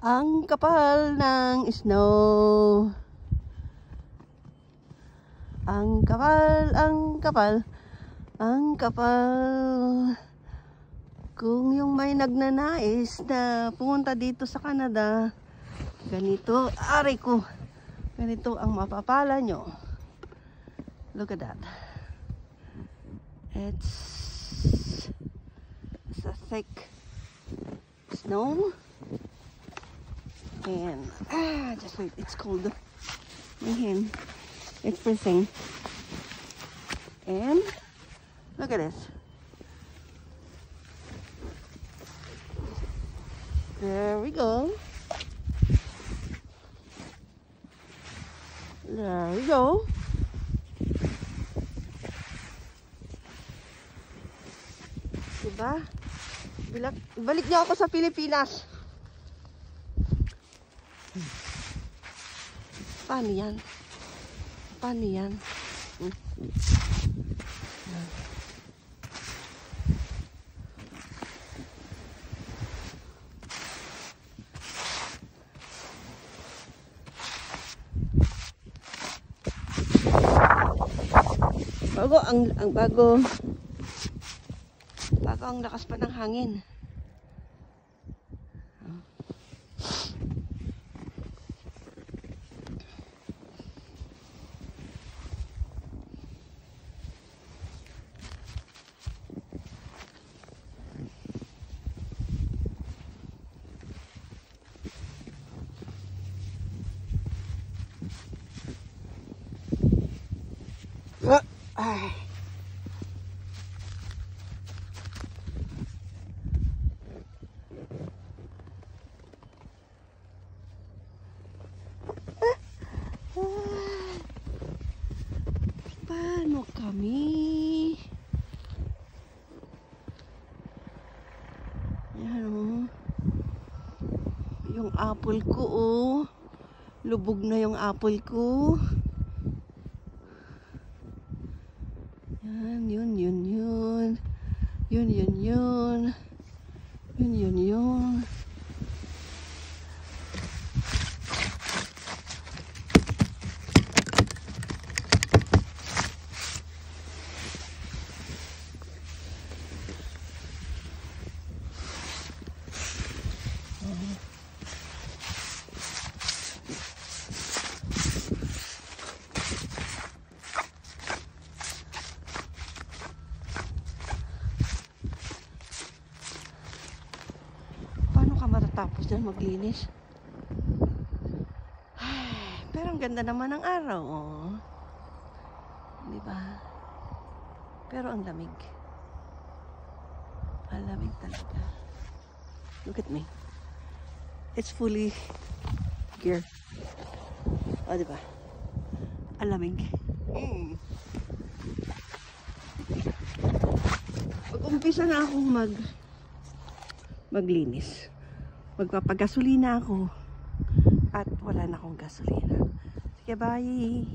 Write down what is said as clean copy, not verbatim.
Ang kapal ng snow. Ang kapal, ang kapal, ang kapal. Kung yung may nagnanais na pumunta dito sa Canada, ganito, aray ko, ganito ang mapapala nyo. Look at that. It's a thick snow. And, just wait, it's cold. My hand, it's freezing. And, look at this. There we go. There we go. Diba? Balik niyo ako sa Pilipinas. Paano yan? Paano yan? Bago bago ang lakas pa ng hangin. Ay. Paano kami? Yan oh. Yung apple ko oh. Lubog na yung apple ko. Yan, yun. Yun. Matatapos na maglinis. Pero ang ganda naman ng araw, oh. Diba? Pero ang lamig. Ang lamig talaga. Look at me. It's fully gear. Oh, diba? Ang lamig. Mag-umpisa na akong maglinis. Magpapagasolina ako at wala na akong gasolina. Sige, bye!